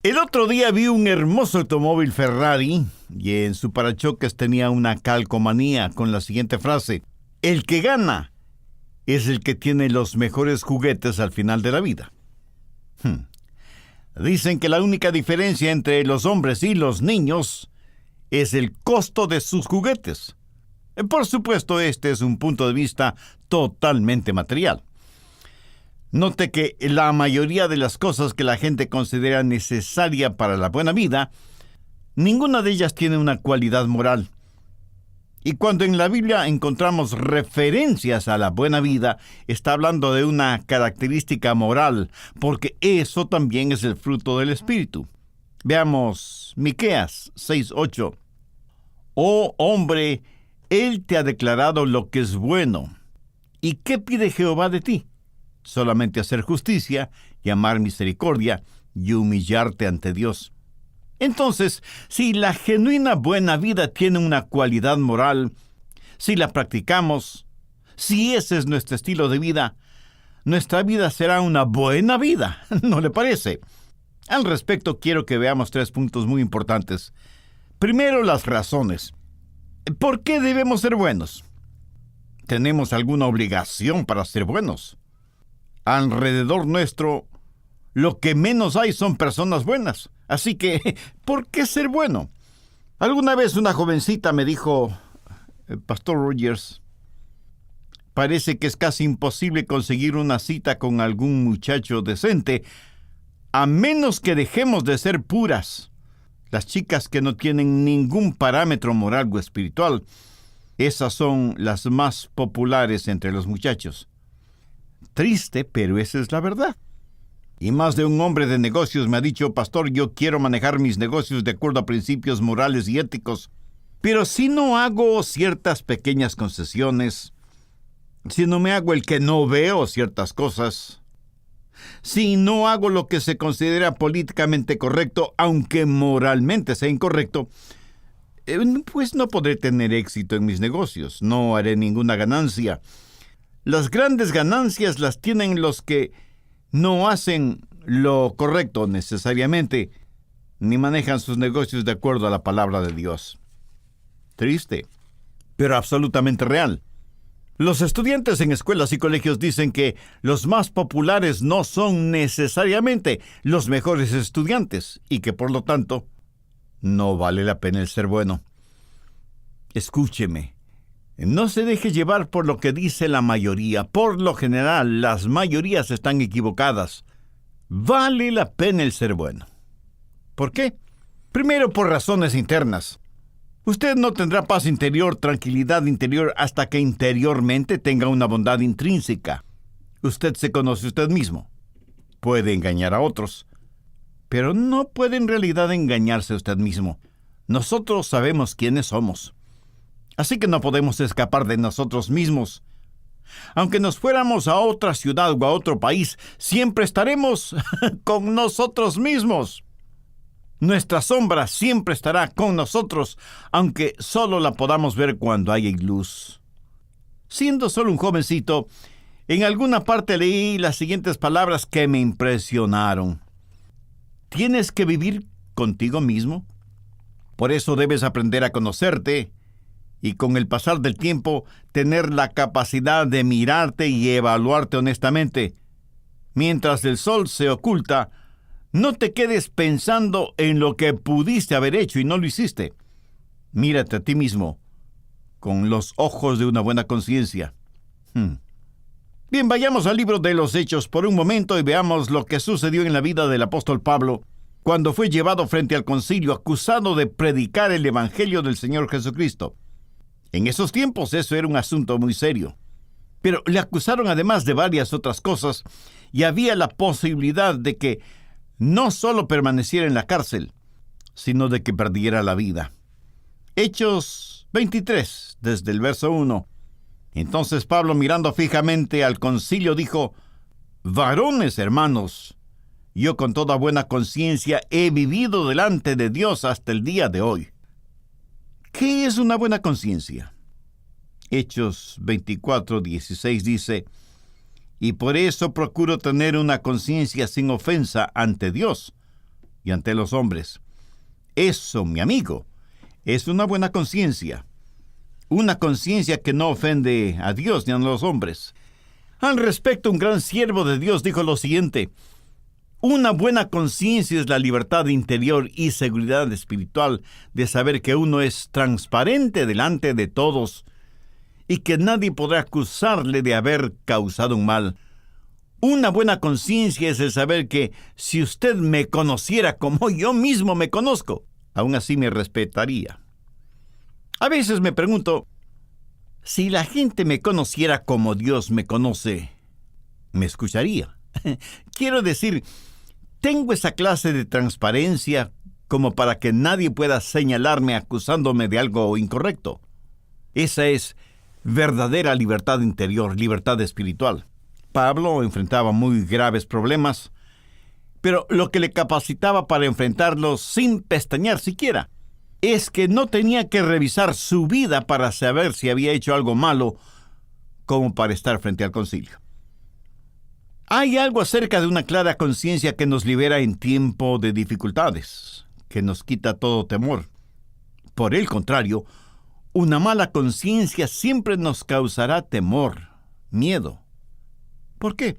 El otro día vi un hermoso automóvil Ferrari y en su parachoques tenía una calcomanía con la siguiente frase: el que gana es el que tiene los mejores juguetes al final de la vida. Dicen que la única diferencia entre los hombres y los niños es el costo de sus juguetes. Por supuesto, este es un punto de vista totalmente material. Note que la mayoría de las cosas que la gente considera necesaria para la buena vida, ninguna de ellas tiene una cualidad moral. Y cuando en la Biblia encontramos referencias a la buena vida, está hablando de una característica moral, porque eso también es el fruto del Espíritu. Veamos Miqueas 6:8. Oh hombre, Él te ha declarado lo que es bueno. ¿Y qué pide Jehová de ti? Solamente hacer justicia y amar misericordia y humillarte ante Dios. Entonces, si la genuina buena vida tiene una cualidad moral, si la practicamos, si ese es nuestro estilo de vida, nuestra vida será una buena vida, ¿no le parece? Al respecto, quiero que veamos 3 puntos muy importantes. Primero, las razones. ¿Por qué debemos ser buenos? ¿Tenemos alguna obligación para ser buenos? Alrededor nuestro, lo que menos hay son personas buenas. Así que, ¿por qué ser bueno? Alguna vez una jovencita me dijo: Pastor Rogers, parece que es casi imposible conseguir una cita con algún muchacho decente, a menos que dejemos de ser puras. Las chicas que no tienen ningún parámetro moral o espiritual, esas son las más populares entre los muchachos. Triste, pero esa es la verdad. Y más de un hombre de negocios me ha dicho: Pastor, yo quiero manejar mis negocios de acuerdo a principios morales y éticos, pero si no hago ciertas pequeñas concesiones, si no me hago el que no veo ciertas cosas, si no hago lo que se considera políticamente correcto, aunque moralmente sea incorrecto, pues no podré tener éxito en mis negocios, no haré ninguna ganancia. Las grandes ganancias las tienen los que no hacen lo correcto necesariamente, ni manejan sus negocios de acuerdo a la palabra de Dios. Triste, pero absolutamente real. Los estudiantes en escuelas y colegios dicen que los más populares no son necesariamente los mejores estudiantes y que, por lo tanto, no vale la pena el ser bueno. Escúcheme. No se deje llevar por lo que dice la mayoría. Por lo general, las mayorías están equivocadas. Vale la pena el ser bueno. ¿Por qué? Primero, por razones internas. Usted no tendrá paz interior, tranquilidad interior, hasta que interiormente tenga una bondad intrínseca. Usted se conoce a usted mismo. Puede engañar a otros, pero no puede en realidad engañarse a usted mismo. Nosotros sabemos quiénes somos. Así que no podemos escapar de nosotros mismos. Aunque nos fuéramos a otra ciudad o a otro país, siempre estaremos con nosotros mismos. Nuestra sombra siempre estará con nosotros, aunque solo la podamos ver cuando hay luz. Siendo solo un jovencito, en alguna parte leí las siguientes palabras que me impresionaron. ¿Tienes que vivir contigo mismo? Por eso debes aprender a conocerte y con el pasar del tiempo tener la capacidad de mirarte y evaluarte honestamente. Mientras el sol se oculta, no te quedes pensando en lo que pudiste haber hecho y no lo hiciste. Mírate a ti mismo con los ojos de una buena conciencia. Bien, vayamos al libro de los Hechos por un momento y veamos lo que sucedió en la vida del apóstol Pablo cuando fue llevado frente al concilio acusado de predicar el evangelio del Señor Jesucristo. En esos tiempos eso era un asunto muy serio. Pero le acusaron además de varias otras cosas y había la posibilidad de que no solo permaneciera en la cárcel, sino de que perdiera la vida. Hechos 23, desde el verso 1. Entonces Pablo, mirando fijamente al concilio, dijo: Varones hermanos, yo con toda buena conciencia he vivido delante de Dios hasta el día de hoy. ¿Qué es una buena conciencia? Hechos 24:16 dice: y por eso procuro tener una conciencia sin ofensa ante Dios, y ante los hombres. Eso, mi amigo, es una buena conciencia. Una conciencia que no ofende a Dios ni a los hombres. Al respecto, un gran siervo de Dios dijo lo siguiente: una buena conciencia es la libertad interior y seguridad espiritual de saber que uno es transparente delante de todos y que nadie podrá acusarle de haber causado un mal. Una buena conciencia es el saber que si usted me conociera como yo mismo me conozco, aún así me respetaría. A veces me pregunto, si la gente me conociera como Dios me conoce, ¿me escucharía? Quiero decir, tengo esa clase de transparencia como para que nadie pueda señalarme acusándome de algo incorrecto. Esa es verdadera libertad interior, libertad espiritual. Pablo enfrentaba muy graves problemas, pero lo que le capacitaba para enfrentarlos sin pestañear siquiera es que no tenía que revisar su vida para saber si había hecho algo malo como para estar frente al concilio. Hay algo acerca de una clara conciencia que nos libera en tiempo de dificultades, que nos quita todo temor. Por el contrario, una mala conciencia siempre nos causará temor, miedo. ¿Por qué?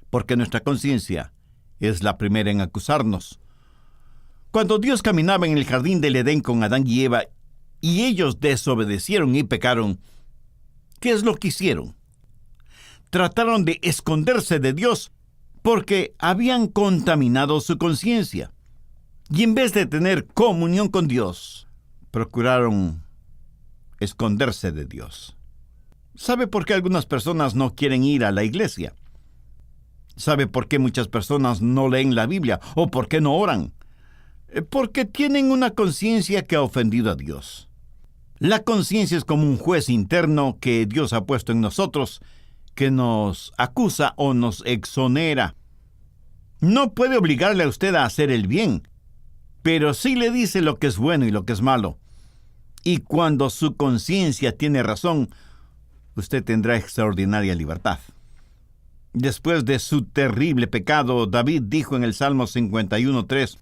Porque nuestra conciencia es la primera en acusarnos. Cuando Dios caminaba en el jardín del Edén con Adán y Eva, y ellos desobedecieron y pecaron, ¿qué es lo que hicieron? Trataron de esconderse de Dios porque habían contaminado su conciencia. Y en vez de tener comunión con Dios, procuraron esconderse de Dios. ¿Sabe por qué algunas personas no quieren ir a la iglesia? ¿Sabe por qué muchas personas no leen la Biblia o por qué no oran? Porque tienen una conciencia que ha ofendido a Dios. La conciencia es como un juez interno que Dios ha puesto en nosotros, que nos acusa o nos exonera. No puede obligarle a usted a hacer el bien, pero sí le dice lo que es bueno y lo que es malo. Y cuando su conciencia tiene razón, usted tendrá extraordinaria libertad. Después de su terrible pecado, David dijo en el Salmo 51:3,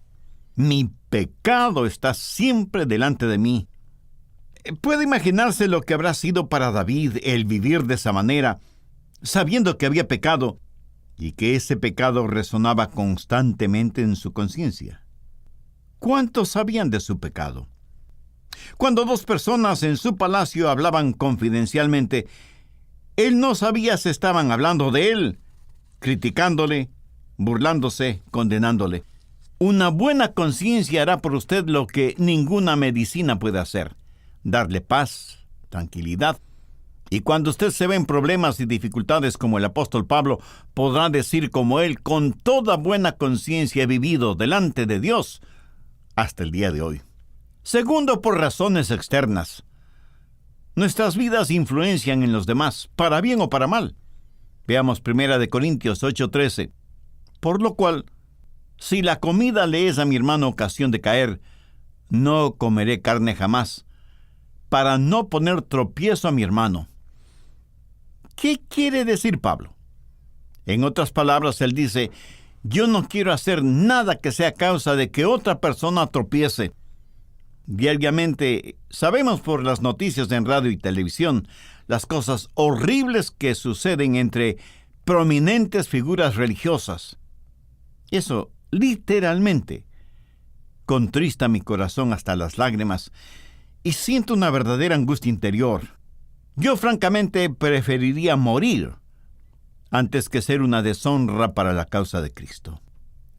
«Mi pecado está siempre delante de mí». ¿Puede imaginarse lo que habrá sido para David el vivir de esa manera, sabiendo que había pecado y que ese pecado resonaba constantemente en su conciencia? ¿Cuántos sabían de su pecado? Cuando dos personas en su palacio hablaban confidencialmente, él no sabía si estaban hablando de él, criticándole, burlándose, condenándole. Una buena conciencia hará por usted lo que ninguna medicina puede hacer: darle paz, tranquilidad. Y cuando usted se ve en problemas y dificultades como el apóstol Pablo, podrá decir como él: con toda buena conciencia he vivido delante de Dios hasta el día de hoy. Segundo, por razones externas. Nuestras vidas influencian en los demás, para bien o para mal. Veamos 1 Corintios 8:13. Por lo cual, si la comida le es a mi hermano ocasión de caer, no comeré carne jamás, para no poner tropiezo a mi hermano. ¿Qué quiere decir Pablo? En otras palabras, él dice: yo no quiero hacer nada que sea causa de que otra persona tropiece. Diariamente sabemos por las noticias en radio y televisión las cosas horribles que suceden entre prominentes figuras religiosas. Eso literalmente contrista mi corazón hasta las lágrimas y siento una verdadera angustia interior. Yo francamente preferiría morir antes que ser una deshonra para la causa de Cristo.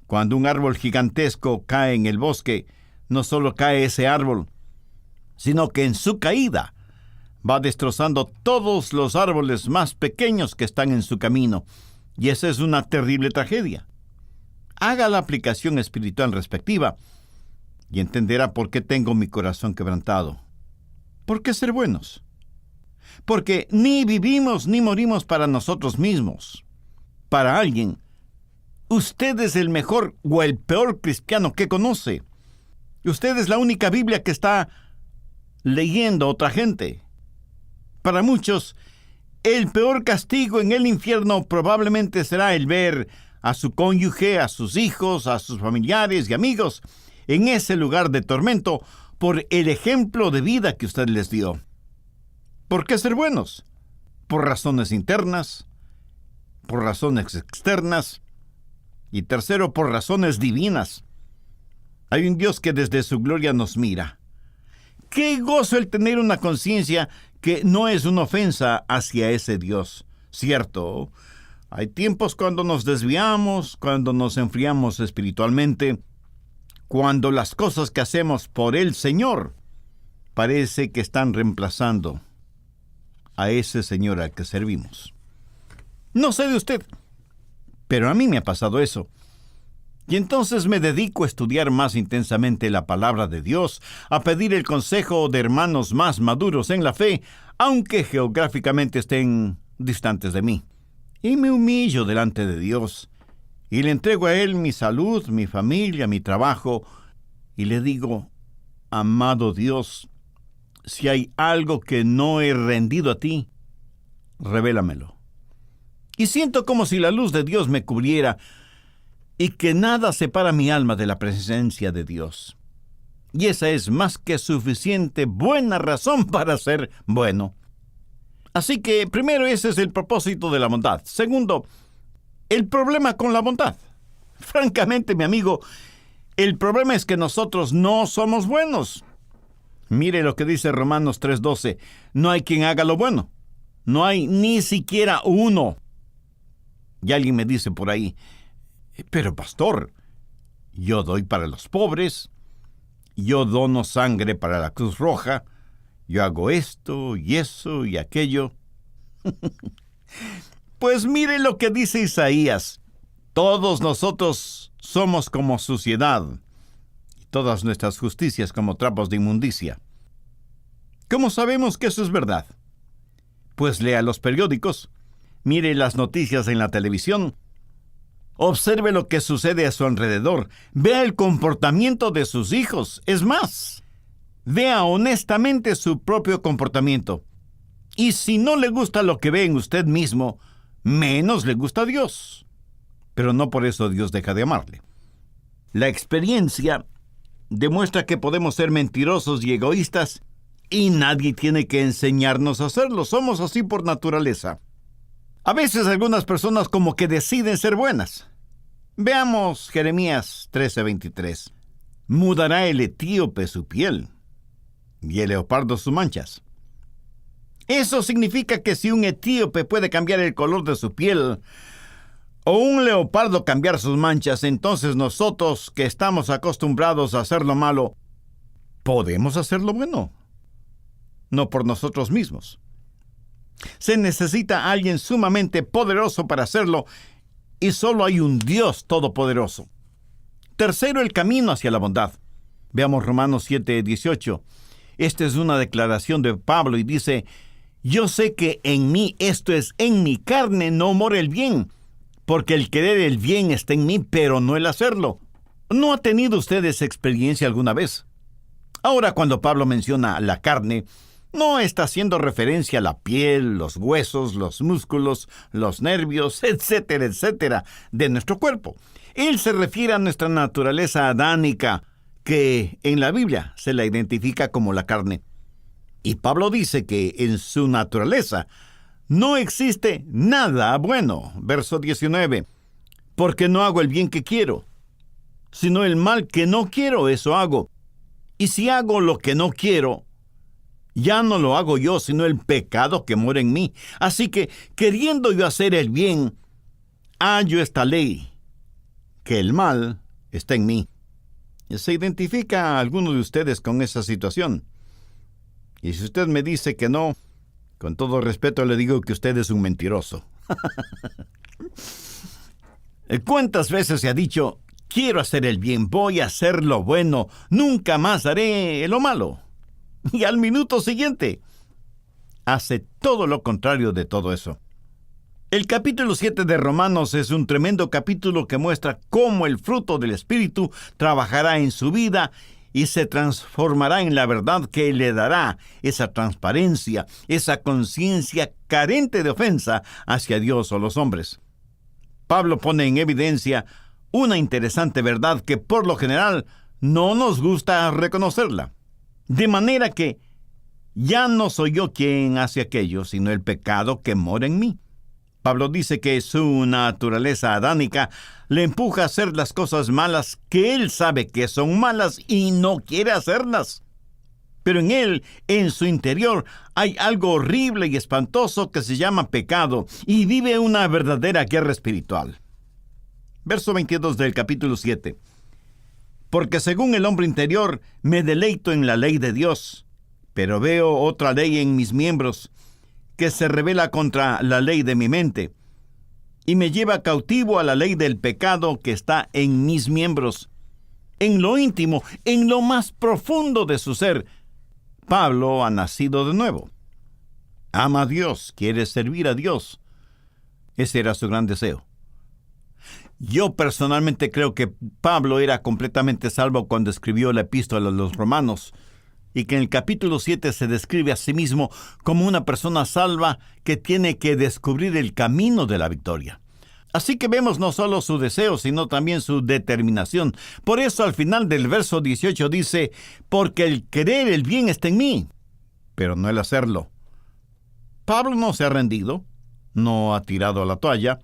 Cuando un árbol gigantesco cae en el bosque, no solo cae ese árbol, sino que en su caída va destrozando todos los árboles más pequeños que están en su camino, y esa es una terrible tragedia. Haga la aplicación espiritual respectiva y entenderá por qué tengo mi corazón quebrantado. ¿Por qué ser buenos? Porque ni vivimos ni morimos para nosotros mismos. Para alguien, usted es el mejor o el peor cristiano que conoce. Usted es la única Biblia que está leyendo otra gente. Para muchos, el peor castigo en el infierno probablemente será el ver a su cónyuge, a sus hijos, a sus familiares y amigos en ese lugar de tormento por el ejemplo de vida que usted les dio. ¿Por qué ser buenos? Por razones internas, por razones externas y tercero, por razones divinas. Hay un Dios que desde su gloria nos mira. ¡Qué gozo el tener una conciencia que no es una ofensa hacia ese Dios! Cierto, hay tiempos cuando nos desviamos, cuando nos enfriamos espiritualmente, cuando las cosas que hacemos por el Señor parece que están reemplazando a ese Señor al que servimos. No sé de usted, pero a mí me ha pasado eso. Y entonces me dedico a estudiar más intensamente la palabra de Dios, a pedir el consejo de hermanos más maduros en la fe, aunque geográficamente estén distantes de mí. Y me humillo delante de Dios, y le entrego a Él mi salud, mi familia, mi trabajo, y le digo, amado Dios, si hay algo que no he rendido a ti, revélamelo. Y siento como si la luz de Dios me cubriera, y que nada separa mi alma de la presencia de Dios. Y esa es más que suficiente buena razón para ser bueno. Así que, primero, ese es el propósito de la bondad. Segundo, el problema con la bondad. Francamente, mi amigo, el problema es que nosotros no somos buenos. Mire lo que dice Romanos 3:12. No hay quien haga lo bueno. No hay ni siquiera uno. Y alguien me dice por ahí, pero pastor, yo doy para los pobres, yo dono sangre para la Cruz Roja, yo hago esto y eso y aquello. Pues mire lo que dice Isaías. Todos nosotros somos como suciedad, y todas nuestras justicias como trapos de inmundicia. ¿Cómo sabemos que eso es verdad? Pues lea los periódicos, mire las noticias en la televisión, observe lo que sucede a su alrededor, vea el comportamiento de sus hijos. Es más, vea honestamente su propio comportamiento. Y si no le gusta lo que ve en usted mismo, menos le gusta a Dios. Pero no por eso Dios deja de amarle. La experiencia demuestra que podemos ser mentirosos y egoístas, y nadie tiene que enseñarnos a hacerlo. Somos así por naturaleza. A veces algunas personas como que deciden ser buenas. Veamos Jeremías 13:23. Mudará el etíope su piel, y el leopardo sus manchas. Eso significa que si un etíope puede cambiar el color de su piel, o un leopardo cambiar sus manchas, entonces nosotros, que estamos acostumbrados a hacer lo malo, podemos hacer lo bueno. No por nosotros mismos. Se necesita alguien sumamente poderoso para hacerlo, y solo hay un Dios todopoderoso. Tercero, el camino hacia la bondad. Veamos Romanos 7:18. Esta es una declaración de Pablo y dice, yo sé que en mí, esto es, en mi carne, no mora el bien, porque el querer el bien está en mí, pero no el hacerlo. ¿No ha tenido usted esa experiencia alguna vez? Ahora, cuando Pablo menciona la carne, no está haciendo referencia a la piel, los huesos, los músculos, los nervios, etcétera, etcétera, de nuestro cuerpo. Él se refiere a nuestra naturaleza adánica, que en la Biblia se la identifica como la carne. Y Pablo dice que en su naturaleza no existe nada bueno. Verso 19. Porque no hago el bien que quiero, sino el mal que no quiero, eso hago. Y si hago lo que no quiero, ya no lo hago yo, sino el pecado que mora en mí. Así que, queriendo yo hacer el bien, hallo esta ley, que el mal está en mí. ¿Se identifica a alguno de ustedes con esa situación? Y si usted me dice que no, con todo respeto le digo que usted es un mentiroso. ¿Cuántas veces se ha dicho, quiero hacer el bien, voy a hacer lo bueno, nunca más haré lo malo? Y al minuto siguiente, hace todo lo contrario de todo eso. El capítulo 7 de Romanos es un tremendo capítulo que muestra cómo el fruto del Espíritu trabajará en su vida y se transformará en la verdad que le dará esa transparencia, esa conciencia carente de ofensa hacia Dios o los hombres. Pablo pone en evidencia una interesante verdad que por lo general no nos gusta reconocerla. De manera que ya no soy yo quien hace aquello, sino el pecado que mora en mí. Pablo dice que su naturaleza adánica le empuja a hacer las cosas malas que él sabe que son malas y no quiere hacerlas. Pero en él, en su interior, hay algo horrible y espantoso que se llama pecado y vive una verdadera guerra espiritual. Verso 22 del capítulo 7. Porque según el hombre interior me deleito en la ley de Dios, pero veo otra ley en mis miembros que se rebela contra la ley de mi mente y me lleva cautivo a la ley del pecado que está en mis miembros. En lo íntimo, en lo más profundo de su ser, Pablo ha nacido de nuevo. Ama a Dios, quiere servir a Dios. Ese era su gran deseo. Yo personalmente creo que Pablo era completamente salvo cuando escribió la epístola a los Romanos, y que en el capítulo 7 se describe a sí mismo como una persona salva que tiene que descubrir el camino de la victoria. Así que vemos no solo su deseo, sino también su determinación. Por eso al final del verso 18 dice, porque el querer el bien está en mí, pero no el hacerlo. Pablo no se ha rendido, no ha tirado la toalla,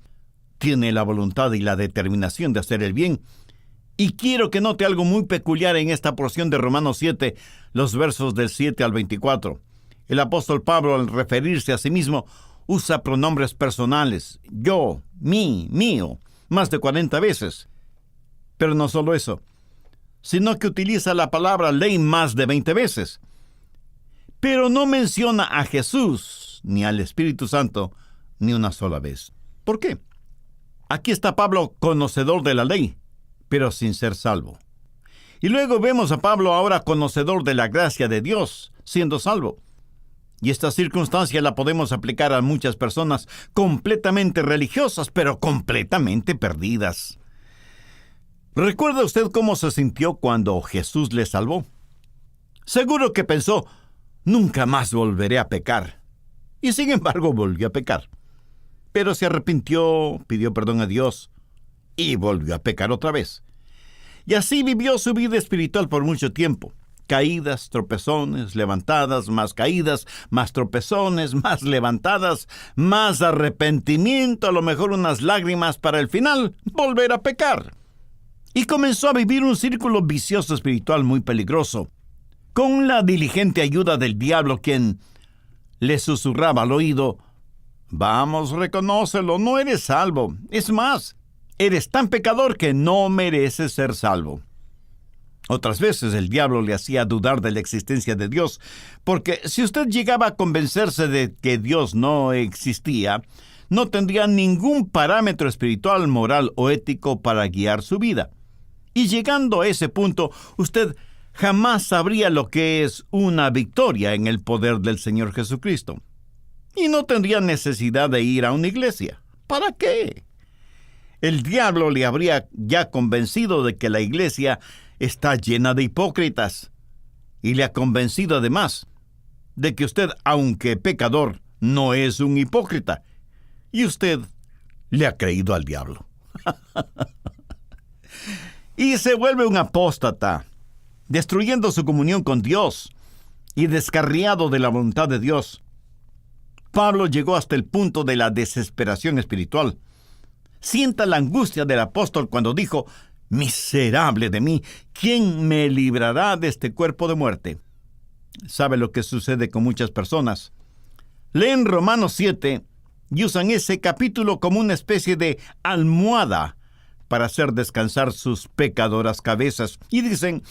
tiene la voluntad y la determinación de hacer el bien. Y quiero que note algo muy peculiar en esta porción de Romanos 7, los versos del 7 al 24. El apóstol Pablo, al referirse a sí mismo, usa pronombres personales, yo, mí, mío, más de 40 veces. Pero no solo eso, sino que utiliza la palabra ley más de 20 veces. Pero no menciona a Jesús ni al Espíritu Santo ni una sola vez. ¿Por qué? Aquí está Pablo conocedor de la ley, pero sin ser salvo. Y luego vemos a Pablo ahora conocedor de la gracia de Dios, siendo salvo. Y esta circunstancia la podemos aplicar a muchas personas completamente religiosas, pero completamente perdidas. ¿Recuerda usted cómo se sintió cuando Jesús le salvó? Seguro que pensó, nunca más volveré a pecar. Y sin embargo volvió a pecar. Pero se arrepintió, pidió perdón a Dios y volvió a pecar otra vez. Y así vivió su vida espiritual por mucho tiempo. Caídas, tropezones, levantadas, más caídas, más tropezones, más levantadas, más arrepentimiento, a lo mejor unas lágrimas para el final, volver a pecar. Y comenzó a vivir un círculo vicioso espiritual muy peligroso, con la diligente ayuda del diablo, quien le susurraba al oído, vamos, reconócelo, no eres salvo. Es más, eres tan pecador que no mereces ser salvo. Otras veces el diablo le hacía dudar de la existencia de Dios, porque si usted llegaba a convencerse de que Dios no existía, no tendría ningún parámetro espiritual, moral o ético para guiar su vida. Y llegando a ese punto, usted jamás sabría lo que es una victoria en el poder del Señor Jesucristo. Y no tendría necesidad de ir a una iglesia. ¿Para qué? El diablo le habría ya convencido de que la iglesia está llena de hipócritas. Y le ha convencido además de que usted, aunque pecador, no es un hipócrita. Y usted le ha creído al diablo. Y se vuelve un apóstata, destruyendo su comunión con Dios y descarriado de la voluntad de Dios. Pablo llegó hasta el punto de la desesperación espiritual. Sienta la angustia del apóstol cuando dijo, miserable de mí, ¿quién me librará de este cuerpo de muerte? ¿Sabe lo que sucede con muchas personas? Leen Romanos 7 y usan ese capítulo como una especie de almohada para hacer descansar sus pecadoras cabezas. Y dicen,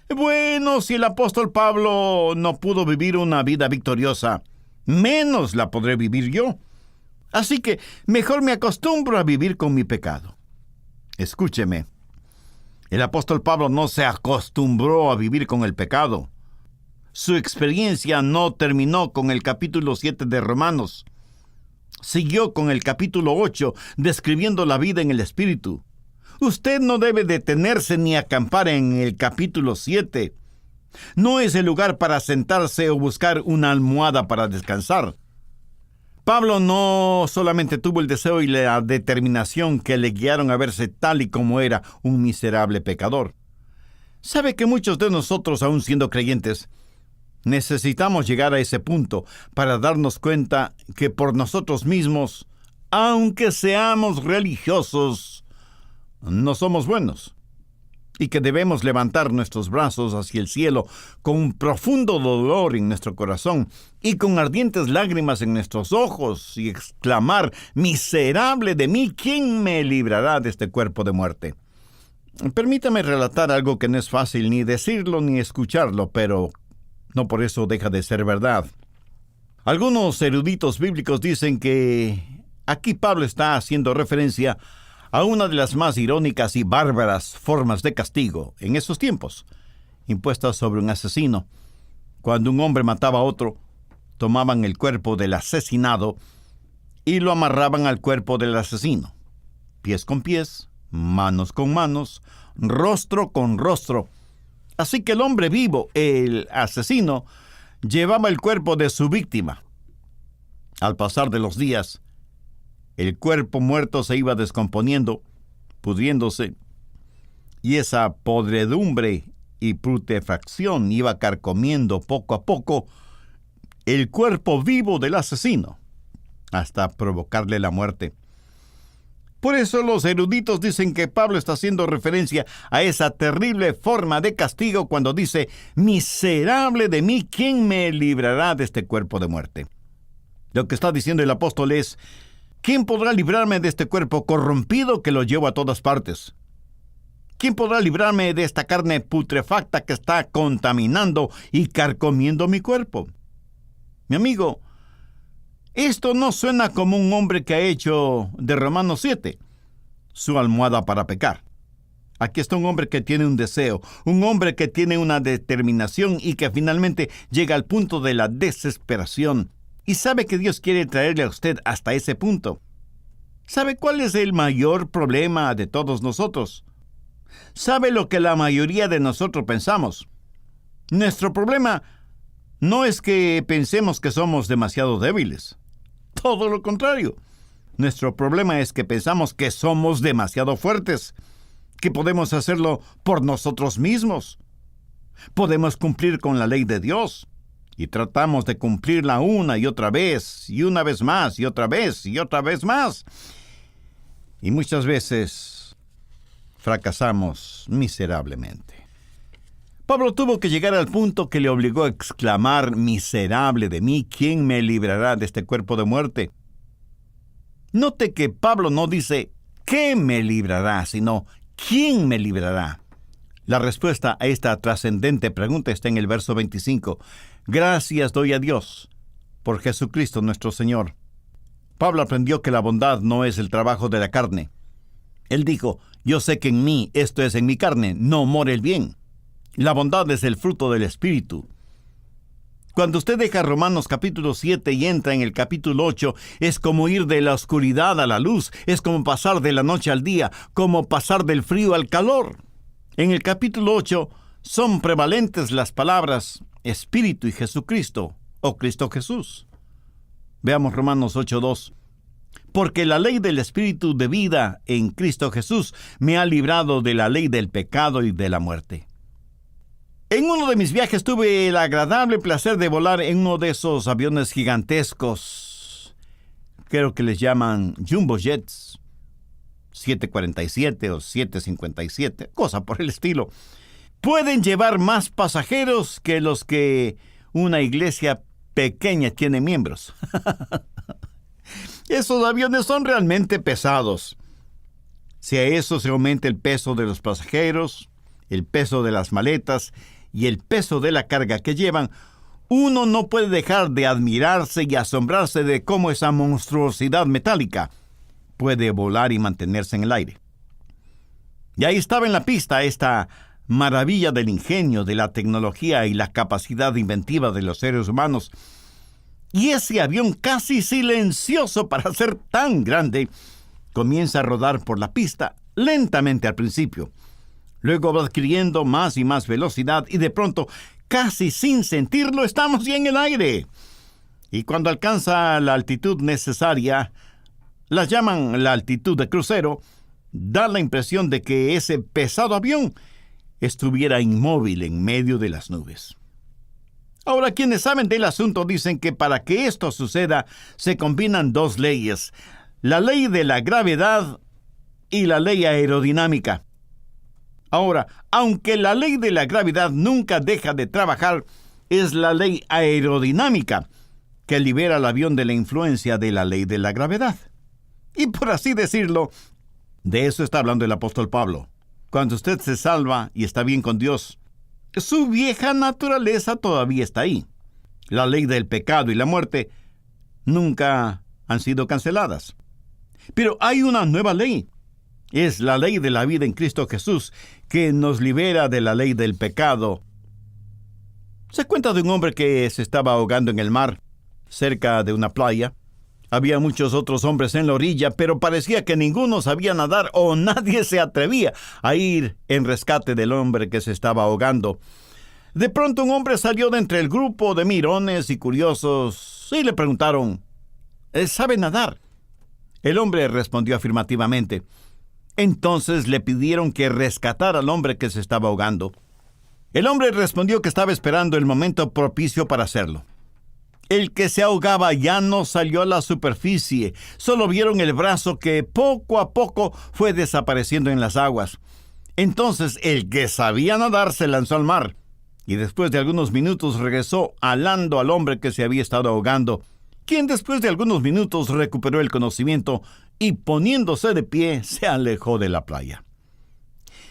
bueno, si el apóstol Pablo no pudo vivir una vida victoriosa, menos la podré vivir yo. Así que mejor me acostumbro a vivir con mi pecado. Escúcheme, el apóstol Pablo no se acostumbró a vivir con el pecado. Su experiencia no terminó con el capítulo 7 de Romanos. Siguió con el capítulo 8, describiendo la vida en el Espíritu. Usted no debe detenerse ni acampar en el capítulo 7. No es el lugar para sentarse o buscar una almohada para descansar. Pablo no solamente tuvo el deseo y la determinación que le guiaron a verse tal y como era, un miserable pecador. Sabe que muchos de nosotros, aún siendo creyentes, necesitamos llegar a ese punto para darnos cuenta que por nosotros mismos, aunque seamos religiosos, no somos buenos, y que debemos levantar nuestros brazos hacia el cielo con un profundo dolor en nuestro corazón y con ardientes lágrimas en nuestros ojos y exclamar: «Miserable de mí, ¿quién me librará de este cuerpo de muerte?». Permítame relatar algo que no es fácil ni decirlo ni escucharlo, pero no por eso deja de ser verdad. Algunos eruditos bíblicos dicen que aquí Pablo está haciendo referencia a una de las más irónicas y bárbaras formas de castigo en esos tiempos, impuestas sobre un asesino. Cuando un hombre mataba a otro, tomaban el cuerpo del asesinado y lo amarraban al cuerpo del asesino, pies con pies, manos con manos, rostro con rostro. Así que el hombre vivo, el asesino, llevaba el cuerpo de su víctima. Al pasar de los días, el cuerpo muerto se iba descomponiendo, pudriéndose, y esa podredumbre y putrefacción iba carcomiendo poco a poco el cuerpo vivo del asesino, hasta provocarle la muerte. Por eso los eruditos dicen que Pablo está haciendo referencia a esa terrible forma de castigo cuando dice: «Miserable de mí, ¿quién me librará de este cuerpo de muerte?». Lo que está diciendo el apóstol es: ¿quién podrá librarme de este cuerpo corrompido que lo llevo a todas partes? ¿Quién podrá librarme de esta carne putrefacta que está contaminando y carcomiendo mi cuerpo? Mi amigo, esto no suena como un hombre que ha hecho de Romanos 7 su almohada para pecar. Aquí está un hombre que tiene un deseo, un hombre que tiene una determinación y que finalmente llega al punto de la desesperación. Y sabe que Dios quiere traerle a usted hasta ese punto. ¿Sabe cuál es el mayor problema de todos nosotros? ¿Sabe lo que la mayoría de nosotros pensamos? Nuestro problema no es que pensemos que somos demasiado débiles. Todo lo contrario. Nuestro problema es que pensamos que somos demasiado fuertes, que podemos hacerlo por nosotros mismos. Podemos cumplir con la ley de Dios. Y tratamos de cumplirla una y otra vez, y una vez más, y otra vez, y otra vez más. Y muchas veces fracasamos miserablemente. Pablo tuvo que llegar al punto que le obligó a exclamar: «Miserable de mí, ¿quién me librará de este cuerpo de muerte?». Note que Pablo no dice «¿qué me librará?», sino «¿quién me librará?». La respuesta a esta trascendente pregunta está en el verso 25. «Gracias doy a Dios por Jesucristo nuestro Señor». Pablo aprendió que la bondad no es el trabajo de la carne. Él dijo: «Yo sé que en mí, esto es en mi carne, no mora el bien». La bondad es el fruto del Espíritu. Cuando usted deja Romanos capítulo 7 y entra en el capítulo 8, es como ir de la oscuridad a la luz, es como pasar de la noche al día, como pasar del frío al calor. En el capítulo 8 son prevalentes las palabras Espíritu y Jesucristo, o Cristo Jesús. Veamos Romanos 8:2. «Porque la ley del Espíritu de vida en Cristo Jesús me ha librado de la ley del pecado y de la muerte». En uno de mis viajes tuve el agradable placer de volar en uno de esos aviones gigantescos. Creo que les llaman Jumbo Jets, 747 o 757, cosa por el estilo. Pueden llevar más pasajeros que los que una iglesia pequeña tiene miembros. Esos aviones son realmente pesados. Si a eso se aumenta el peso de los pasajeros, el peso de las maletas y el peso de la carga que llevan, uno no puede dejar de admirarse y asombrarse de cómo esa monstruosidad metálica puede volar y mantenerse en el aire. Y ahí estaba en la pista esta maravilla del ingenio, de la tecnología y la capacidad inventiva de los seres humanos. Y ese avión casi silencioso para ser tan grande comienza a rodar por la pista lentamente al principio. Luego va adquiriendo más y más velocidad y de pronto, casi sin sentirlo, estamos ya en el aire. Y cuando alcanza la altitud necesaria, la llaman la altitud de crucero, da la impresión de que ese pesado avión estuviera inmóvil en medio de las nubes. Ahora, quienes saben del asunto dicen que para que esto suceda se combinan dos leyes, la ley de la gravedad y la ley aerodinámica. Ahora, aunque la ley de la gravedad nunca deja de trabajar, es la ley aerodinámica que libera al avión de la influencia de la ley de la gravedad. Y por así decirlo, de eso está hablando el apóstol Pablo. Cuando usted se salva y está bien con Dios, su vieja naturaleza todavía está ahí. La ley del pecado y la muerte nunca han sido canceladas. Pero hay una nueva ley. Es la ley de la vida en Cristo Jesús, que nos libera de la ley del pecado. Se cuenta de un hombre que se estaba ahogando en el mar, cerca de una playa. Había muchos otros hombres en la orilla, pero parecía que ninguno sabía nadar o nadie se atrevía a ir en rescate del hombre que se estaba ahogando. De pronto un hombre salió de entre el grupo de mirones y curiosos y le preguntaron, ¿sabe nadar? El hombre respondió afirmativamente. Entonces le pidieron que rescatara al hombre que se estaba ahogando. El hombre respondió que estaba esperando el momento propicio para hacerlo. El que se ahogaba ya no salió a la superficie, solo vieron el brazo que poco a poco fue desapareciendo en las aguas. Entonces el que sabía nadar se lanzó al mar, y después de algunos minutos regresó alando al hombre que se había estado ahogando, quien después de algunos minutos recuperó el conocimiento y poniéndose de pie se alejó de la playa.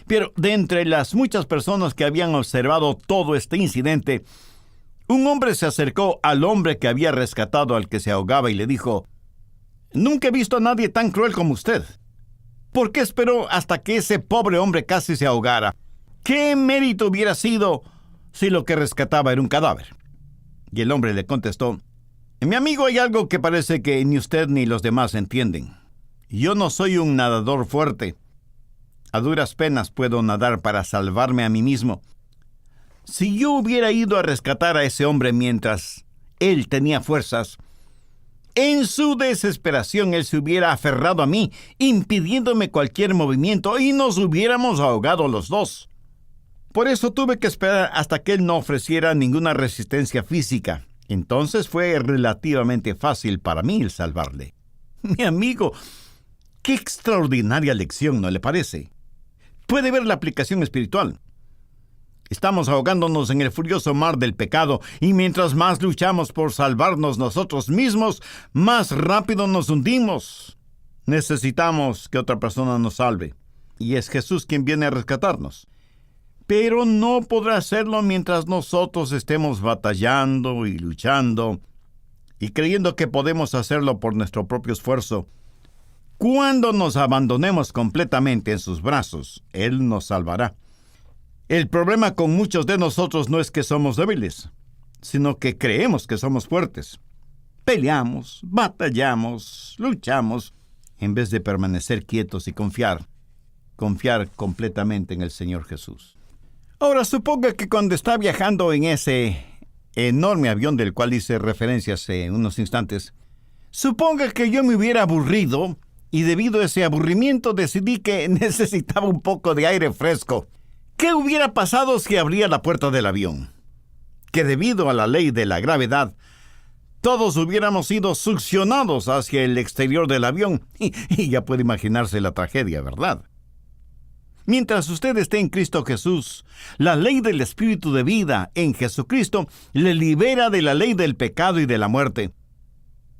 Pero de entre las muchas personas que habían observado todo este incidente, un hombre se acercó al hombre que había rescatado al que se ahogaba y le dijo, «Nunca he visto a nadie tan cruel como usted. ¿Por qué esperó hasta que ese pobre hombre casi se ahogara? ¿Qué mérito hubiera sido si lo que rescataba era un cadáver?» Y el hombre le contestó, «Mi amigo, hay algo que parece que ni usted ni los demás entienden. Yo no soy un nadador fuerte. A duras penas puedo nadar para salvarme a mí mismo. Si yo hubiera ido a rescatar a ese hombre mientras él tenía fuerzas, en su desesperación él se hubiera aferrado a mí, impidiéndome cualquier movimiento y nos hubiéramos ahogado los dos. Por eso tuve que esperar hasta que él no ofreciera ninguna resistencia física. Entonces fue relativamente fácil para mí el salvarle». Mi amigo, qué extraordinaria lección, ¿no le parece? Puede ver la aplicación espiritual. Estamos ahogándonos en el furioso mar del pecado, y mientras más luchamos por salvarnos nosotros mismos, más rápido nos hundimos. Necesitamos que otra persona nos salve, y es Jesús quien viene a rescatarnos. Pero no podrá hacerlo mientras nosotros estemos batallando y luchando, y creyendo que podemos hacerlo por nuestro propio esfuerzo. Cuando nos abandonemos completamente en sus brazos, Él nos salvará. El problema con muchos de nosotros no es que somos débiles, sino que creemos que somos fuertes. Peleamos, batallamos, luchamos, en vez de permanecer quietos y confiar completamente en el Señor Jesús. Ahora, suponga que cuando está viajando en ese enorme avión del cual hice referencia hace unos instantes, suponga que yo me hubiera aburrido y debido a ese aburrimiento decidí que necesitaba un poco de aire fresco. ¿Qué hubiera pasado si abría la puerta del avión? Que debido a la ley de la gravedad, todos hubiéramos sido succionados hacia el exterior del avión. Y ya puede imaginarse la tragedia, ¿verdad? Mientras usted esté en Cristo Jesús, la ley del Espíritu de vida en Jesucristo le libera de la ley del pecado y de la muerte.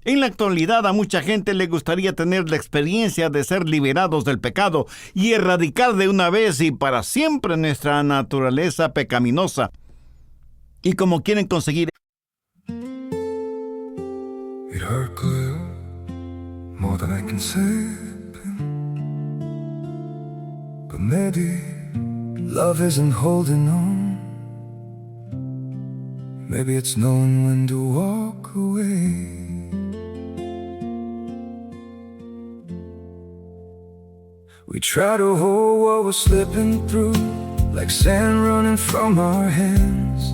En la actualidad a mucha gente le gustaría tener la experiencia de ser liberados del pecado y erradicar de una vez y para siempre nuestra naturaleza pecaminosa. Y como quieren conseguir, It hurt good, more than I can say. But maybe love isn't holding on. Maybe it's knowing when to walk away. We try to hold what we're slipping through, like sand running from our hands.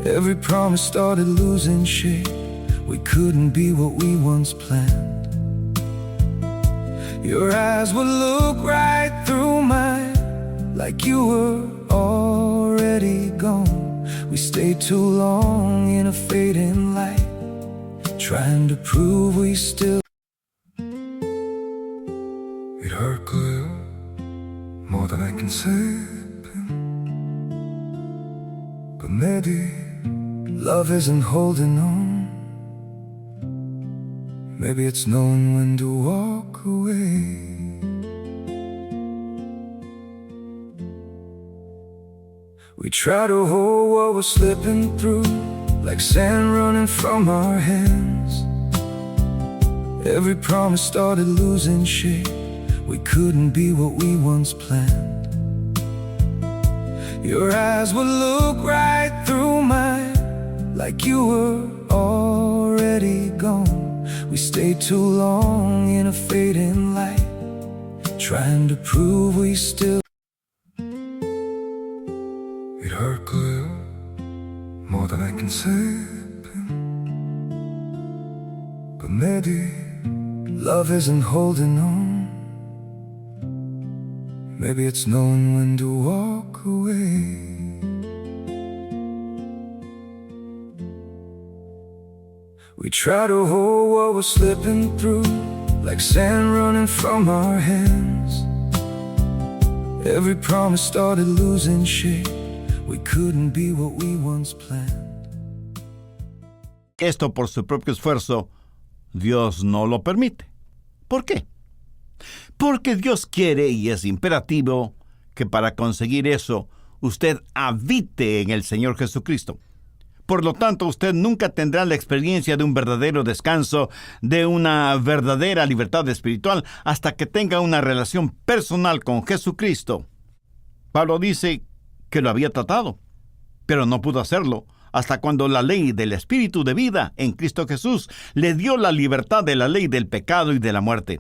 Every promise started losing shape. We couldn't be what we once planned. Your eyes would look right through mine, like you were already gone. We stayed too long in a fading light, trying to prove we still. It hurt clear, more than I can say. But maybe love isn't holding on. Maybe it's knowing when to walk away. We try to hold what was slipping through, like sand running from our hands. Every promise started losing shape. We couldn't be what we once planned. Your eyes would look right through mine, like you were already gone. We stayed too long in a fading light, trying to prove we still. It hurt clear, more than I can say. But maybe love isn't holding on. Maybe it's knowing when to walk away. We try to hold what was slipping through, like sand running from our hands. Every promise started losing shape. We couldn't be what we once planned. Esto por su propio esfuerzo, Dios no lo permite. ¿Por qué? Porque Dios quiere y es imperativo que para conseguir eso, usted habite en el Señor Jesucristo. Por lo tanto, usted nunca tendrá la experiencia de un verdadero descanso, de una verdadera libertad espiritual, hasta que tenga una relación personal con Jesucristo. Pablo dice que lo había tratado, pero no pudo hacerlo hasta cuando la ley del Espíritu de vida en Cristo Jesús le dio la libertad de la ley del pecado y de la muerte.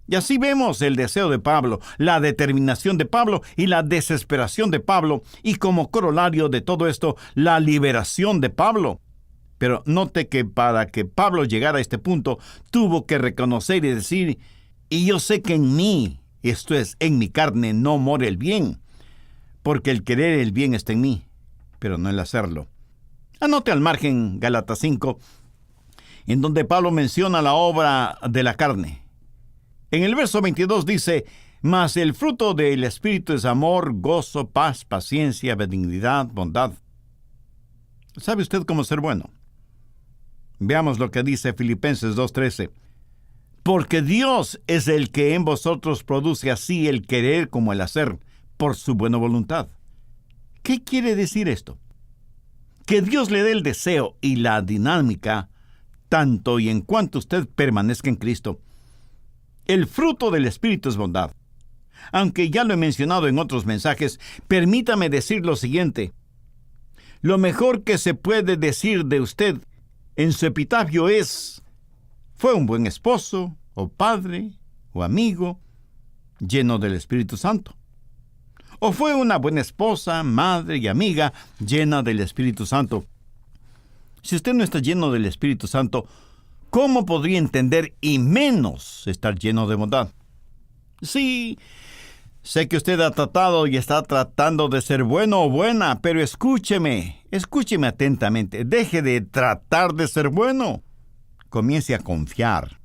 Y así vemos el deseo de Pablo, la determinación de Pablo y la desesperación de Pablo, y como corolario de todo esto, la liberación de Pablo. Pero note que para que Pablo llegara a este punto, tuvo que reconocer y decir, y yo sé que en mí, esto es, en mi carne, no mora el bien, porque el querer el bien está en mí, pero no el hacerlo. Anote al margen Gálatas 5, en donde Pablo menciona la obra de la carne. En el verso 22 dice, mas el fruto del Espíritu es amor, gozo, paz, paciencia, benignidad, bondad. ¿Sabe usted cómo ser bueno? Veamos lo que dice Filipenses 2:13. Porque Dios es el que en vosotros produce así el querer como el hacer, por su buena voluntad. ¿Qué quiere decir esto? Que Dios le dé el deseo y la dinámica, tanto y en cuanto usted permanezca en Cristo. El fruto del Espíritu es bondad. Aunque ya lo he mencionado en otros mensajes, permítame decir lo siguiente. Lo mejor que se puede decir de usted en su epitafio es, fue un buen esposo, o padre, o amigo, lleno del Espíritu Santo. O fue una buena esposa, madre y amiga, llena del Espíritu Santo. Si usted no está lleno del Espíritu Santo, ¿cómo podría entender y menos estar lleno de bondad? Sí, sé que usted ha tratado y está tratando de ser bueno o buena, pero escúcheme atentamente. Deje de tratar de ser bueno. Comience a confiar.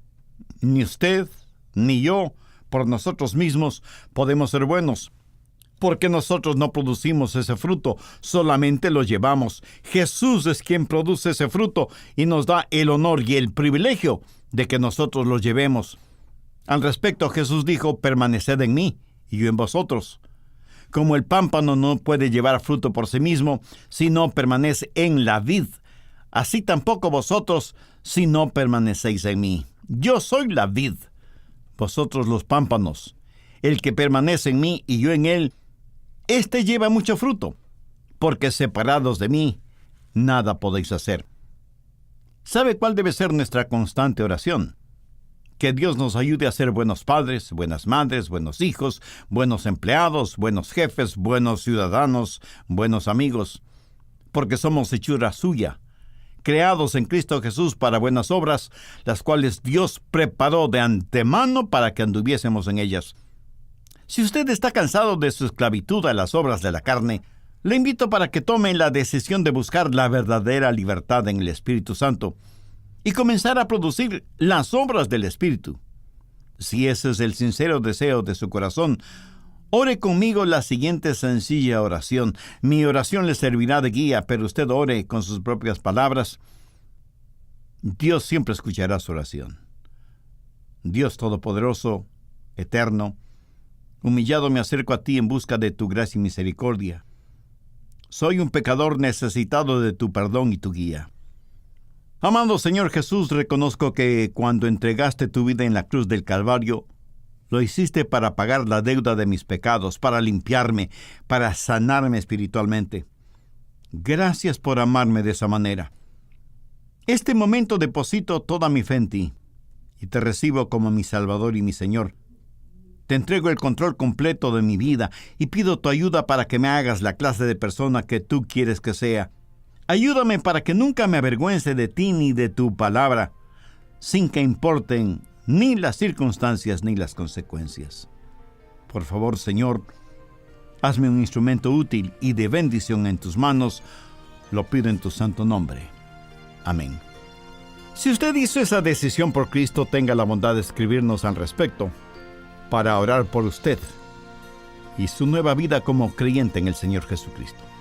Ni usted, ni yo, por nosotros mismos, podemos ser buenos. Porque nosotros no producimos ese fruto, solamente lo llevamos. Jesús es quien produce ese fruto y nos da el honor y el privilegio de que nosotros lo llevemos. Al respecto, Jesús dijo, permaneced en mí y yo en vosotros. Como el pámpano no puede llevar fruto por sí mismo si no permanece en la vid, así tampoco vosotros si no permanecéis en mí. Yo soy la vid, vosotros los pámpanos. El que permanece en mí y yo en él, este lleva mucho fruto, porque separados de mí, nada podéis hacer. ¿Sabe cuál debe ser nuestra constante oración? Que Dios nos ayude a ser buenos padres, buenas madres, buenos hijos, buenos empleados, buenos jefes, buenos ciudadanos, buenos amigos. porque somos hechura suya, creados en Cristo Jesús para buenas obras, las cuales Dios preparó de antemano para que anduviésemos en ellas. Si usted está cansado de su esclavitud a las obras de la carne, le invito para que tome la decisión de buscar la verdadera libertad en el Espíritu Santo y comenzar a producir las obras del Espíritu. Si ese es el sincero deseo de su corazón, ore conmigo la siguiente sencilla oración. Mi oración le servirá de guía, pero usted ore con sus propias palabras. Dios siempre escuchará su oración. Dios Todopoderoso, eterno, humillado me acerco a ti en busca de tu gracia y misericordia. Soy un pecador necesitado de tu perdón y tu guía. Amado Señor Jesús, reconozco que cuando entregaste tu vida en la cruz del Calvario, lo hiciste para pagar la deuda de mis pecados, para limpiarme, para sanarme espiritualmente. Gracias por amarme de esa manera. Este momento deposito toda mi fe en ti y te recibo como mi Salvador y mi Señor. Te entrego el control completo de mi vida y pido tu ayuda para que me hagas la clase de persona que tú quieres que sea. Ayúdame para que nunca me avergüence de ti ni de tu palabra, sin que importen ni las circunstancias ni las consecuencias. Por favor, Señor, hazme un instrumento útil y de bendición en tus manos. Lo pido en tu santo nombre. Amén. Si usted hizo esa decisión por Cristo, tenga la bondad de escribirnos al respecto para orar por usted y su nueva vida como creyente en el Señor Jesucristo.